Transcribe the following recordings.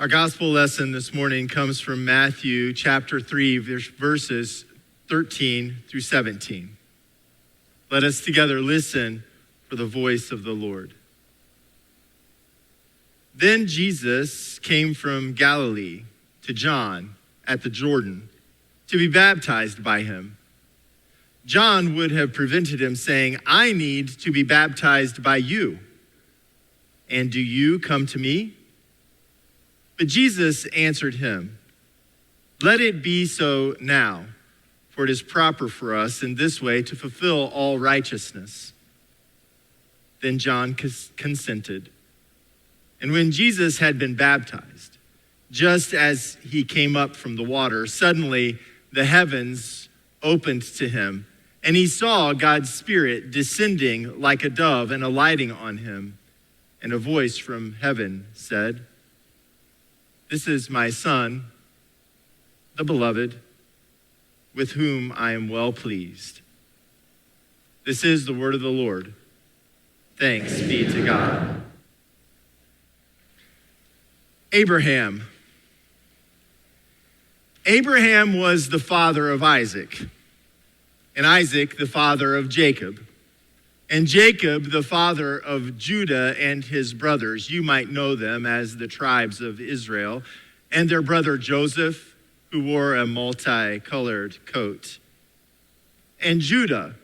Our gospel lesson this morning comes from Matthew chapter 3, verses 13 through 17. Let us together listen for the voice of the Lord. Then Jesus came from Galilee to John at the Jordan to be baptized by him. John would have prevented him, saying, "I need to be baptized by you, and do you come to me?" But Jesus answered him, "Let it be so now, for it is proper for us in this way to fulfill all righteousness." Then John consented. And when Jesus had been baptized, just as he came up from the water, suddenly the heavens opened to him, and he saw God's Spirit descending like a dove and alighting on him. And a voice from heaven said, "This is my Son, the beloved, with whom I am well pleased." This is the word of the Lord. Thanks be to God. Abraham. Abraham was the father of Isaac, and Isaac the father of Jacob, and Jacob the father of Judah and his brothers. You might know them as the tribes of Israel, and their brother Joseph, who wore a multicolored coat. And Judah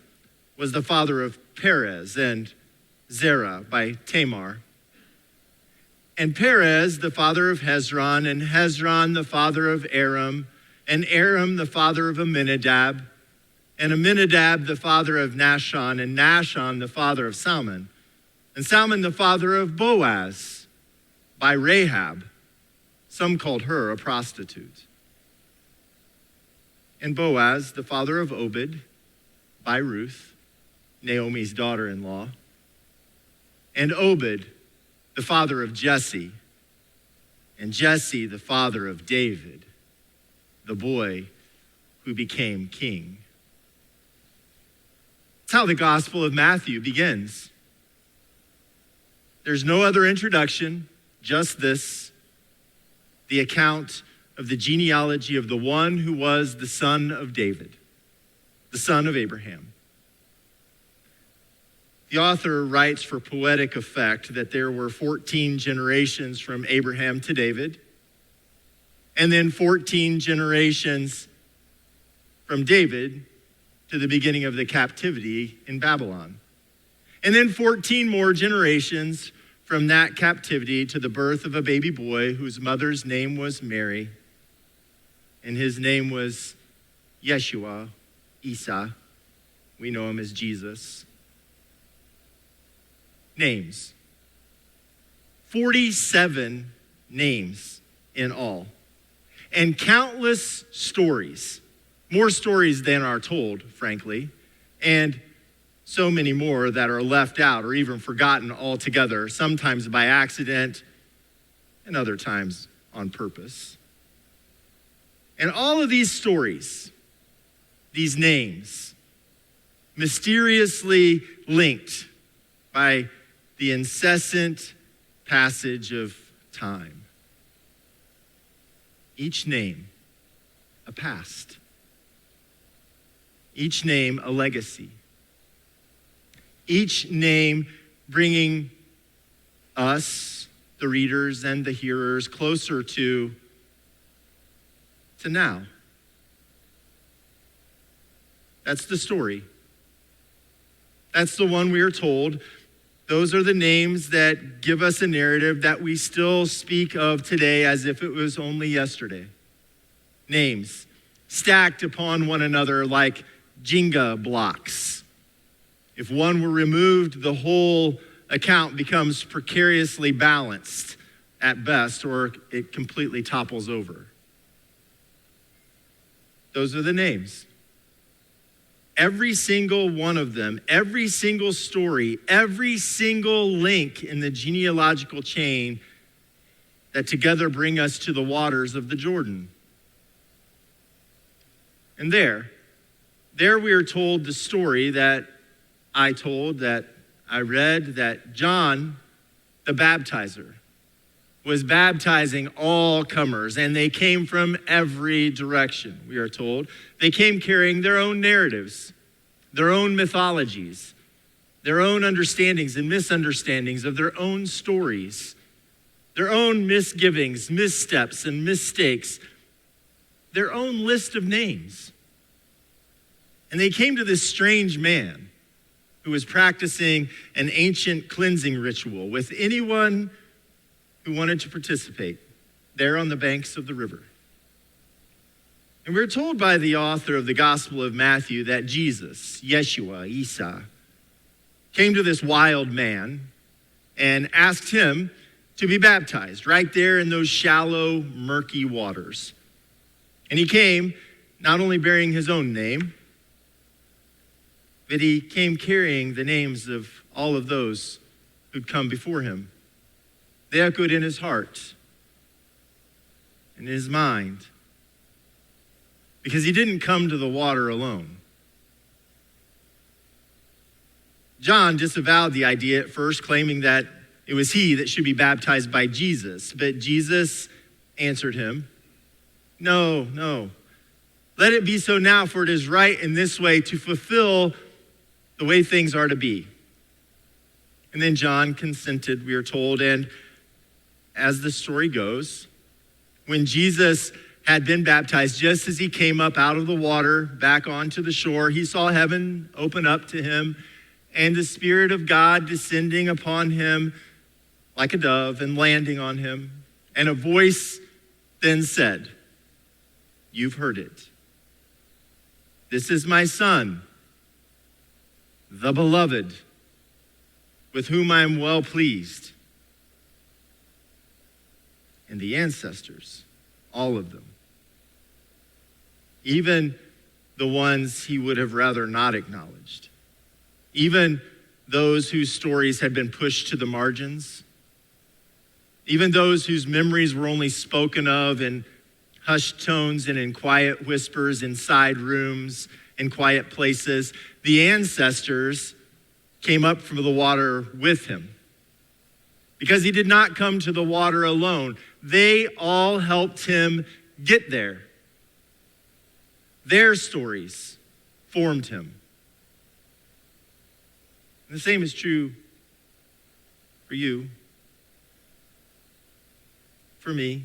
was the father of Perez and Zerah by Tamar. And Perez the father of Hezron, and Hezron the father of Aram, and Aram the father of Amminadab, and Amminadab the father of Nahshon, and Nahshon the father of Salmon, and Salmon the father of Boaz by Rahab. Some called her a prostitute. And Boaz the father of Obed by Ruth, Naomi's daughter-in-law, and Obed the father of Jesse, and Jesse the father of David, the boy who became king. That's how the Gospel of Matthew begins. There's no other introduction, just this, the account of the genealogy of the one who was the son of David, the son of Abraham. The author writes for poetic effect that there were 14 generations from Abraham to David, and then 14 generations from David to the beginning of the captivity in Babylon. And then 14 more generations from that captivity to the birth of a baby boy whose mother's name was Mary, and his name was Yeshua, Isa. We know him as Jesus. Names. 47 names in all. And countless stories. More stories than are told, frankly. And so many more that are left out or even forgotten altogether, sometimes by accident and other times on purpose. And all of these stories, these names, mysteriously linked by the incessant passage of time. Each name, a past. Each name, a legacy. Each name bringing us, the readers and the hearers, closer to now. That's the story. That's the one we are told. Those are the names that give us a narrative that we still speak of today as if it was only yesterday. Names stacked upon one another like Jenga blocks. If one were removed, the whole account becomes precariously balanced at best, or it completely topples over. Those are the names. Every single one of them, every single story, every single link in the genealogical chain that together bring us to the waters of the Jordan. And there we are told the story that I told, that I read, that John, the baptizer, was baptizing all comers, and they came from every direction, we are told. They came carrying their own narratives, their own mythologies, their own understandings and misunderstandings of their own stories, their own misgivings, missteps, and mistakes, their own list of names. And they came to this strange man who was practicing an ancient cleansing ritual with anyone who wanted to participate there on the banks of the river. And we're told by the author of the Gospel of Matthew that Jesus, Yeshua, Isa, came to this wild man and asked him to be baptized right there in those shallow, murky waters. And he came not only bearing his own name, but he came carrying the names of all of those who'd come before him. They echoed in his heart and in his mind, because he didn't come to the water alone. John disavowed the idea at first, claiming that it was he that should be baptized by Jesus. But Jesus answered him, "No, no. Let it be so now, for it is right in this way to fulfill the way things are to be." And then John consented, we are told. And as the story goes, when Jesus had been baptized, just as he came up out of the water back onto the shore, he saw heaven open up to him and the Spirit of God descending upon him like a dove and landing on him. And a voice then said, "You've heard it. This is my Son, the beloved, with whom I am well pleased." And the ancestors, all of them, even the ones he would have rather not acknowledged, even those whose stories had been pushed to the margins, even those whose memories were only spoken of in hushed tones and in quiet whispers in side rooms, in quiet places, the ancestors came up from the water with him. Because he did not come to the water alone. They all helped him get there. Their stories formed him. And the same is true for you, for me.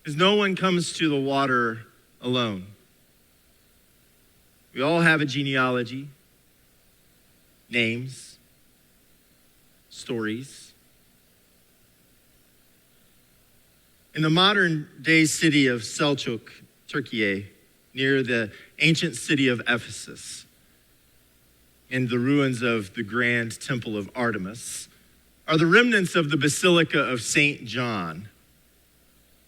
Because no one comes to the water alone. We all have a genealogy, names, stories. In the modern day city of Selçuk, Turkey, near the ancient city of Ephesus, in the ruins of the grand temple of Artemis, are the remnants of the Basilica of St. John.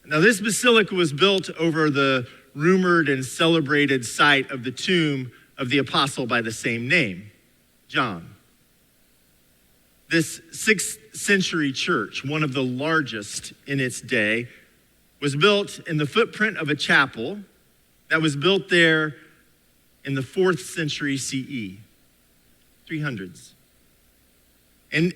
Now, this basilica was built over the rumored and celebrated site of the tomb of the apostle by the same name, John. This 6th century church, one of the largest in its day, was built in the footprint of a chapel that was built there in the 4th century CE, 300s. And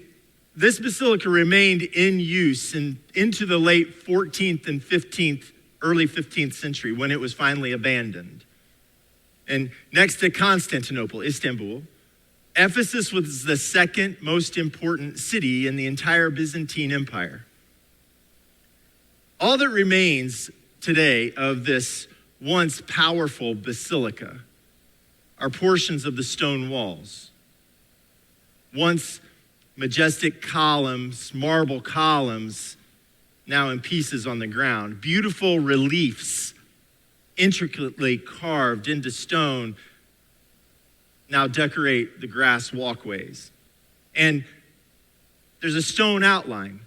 this basilica remained in use into the late 14th and 15th, early 15th century, when it was finally abandoned. And next to Constantinople, Istanbul, Ephesus was the second most important city in the entire Byzantine Empire. All that remains today of this once powerful basilica are portions of the stone walls. Once majestic columns, marble columns, now in pieces on the ground. Beautiful reliefs, intricately carved into stone, now decorate the grass walkways. And there's a stone outline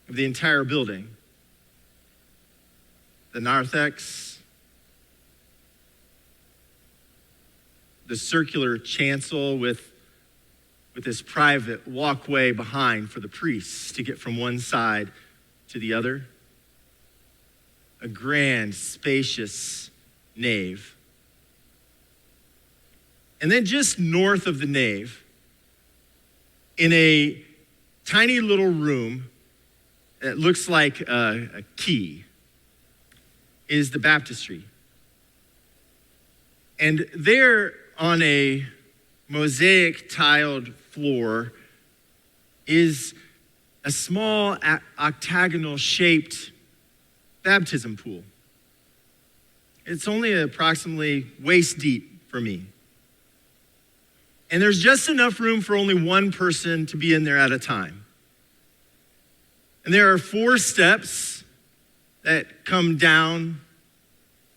of the entire building. The narthex, the circular chancel with this private walkway behind for the priests to get from one side to the other. A grand, spacious nave. And then just north of the nave, in a tiny little room that looks like a key is the baptistry. And there on a mosaic tiled floor is a small octagonal shaped baptism pool. It's only approximately waist deep for me. And there's just enough room for only one person to be in there at a time. And there are 4 steps that come down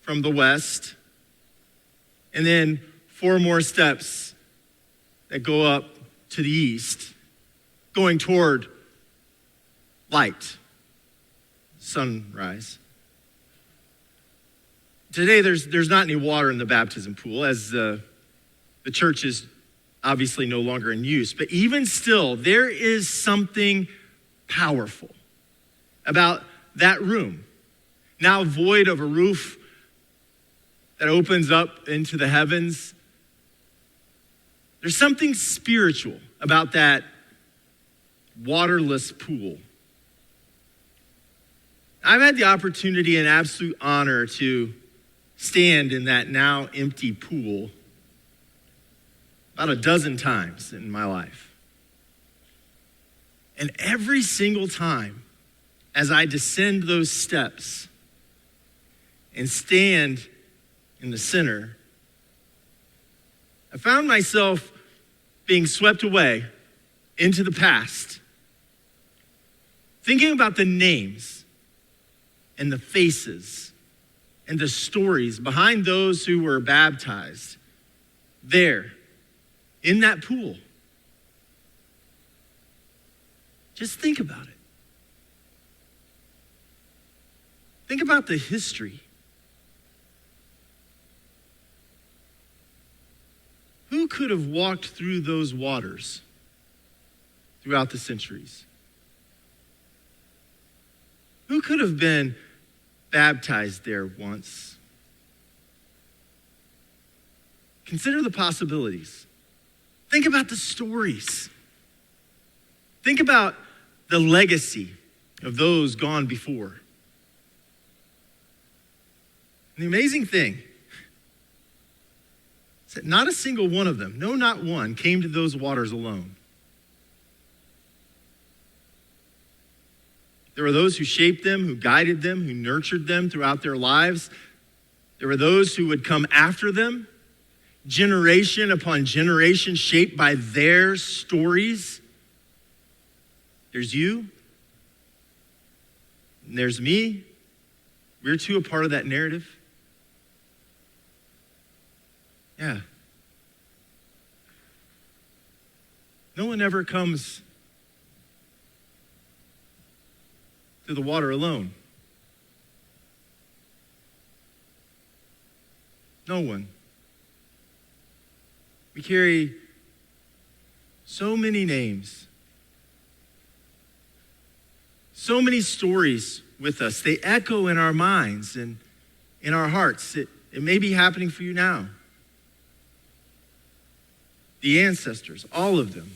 from the west, and then 4 more steps that go up to the east, going toward light, sunrise. Today, there's not any water in the baptism pool, as the church is obviously no longer in use. But even still, there is something powerful about that room, now void of a roof that opens up into the heavens. There's something spiritual about that waterless pool. I've had the opportunity and absolute honor to stand in that now empty pool about a dozen times in my life. And every single time, as I descend those steps and stand in the center, I found myself being swept away into the past, thinking about the names and the faces and the stories behind those who were baptized there in that pool. Just think about it. Think about the history. Who could have walked through those waters throughout the centuries? Who could have been baptized there once? Consider the possibilities. Think about the stories. Think about the legacy of those gone before. And the amazing thing is that not a single one of them, no, not one, came to those waters alone. There were those who shaped them, who guided them, who nurtured them throughout their lives. There were those who would come after them, generation upon generation, shaped by their stories. There's you, and there's me. We're too a part of that narrative. Yeah. No one ever comes to the water alone. No one. We carry so many names, so many stories with us. They echo in our minds and in our hearts. It may be happening for you now. The ancestors, all of them.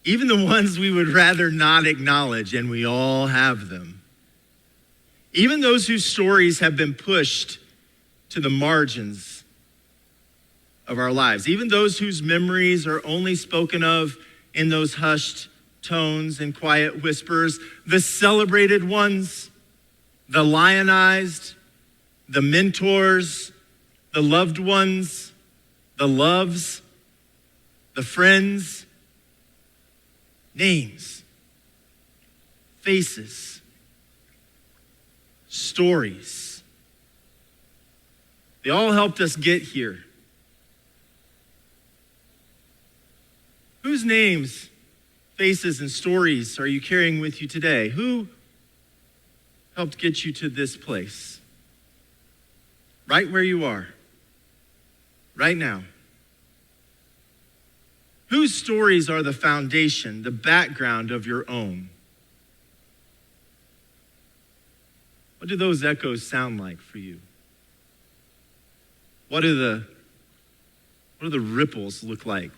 Even the ones we would rather not acknowledge, and we all have them. Even those whose stories have been pushed to the margins of our lives. Even those whose memories are only spoken of in those hushed tones and quiet whispers. The celebrated ones, the lionized, the mentors, the loved ones, the loves, the friends, names, faces, stories. They all helped us get here. Whose names, faces, and stories are you carrying with you today? Who helped get you to this place? Right where you are. Right now. Whose stories are the foundation, the background of your own? What do those echoes sound like for you? What do the ripples look like?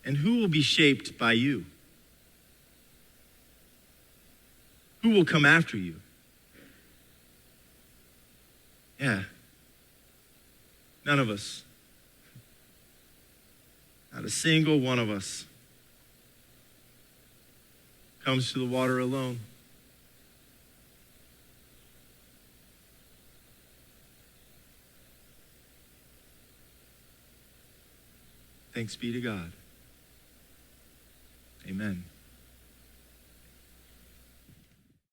And who will be shaped by you? Who will come after you? Yeah. None of us. Not a single one of us comes to the water alone. Thanks be to God. Amen.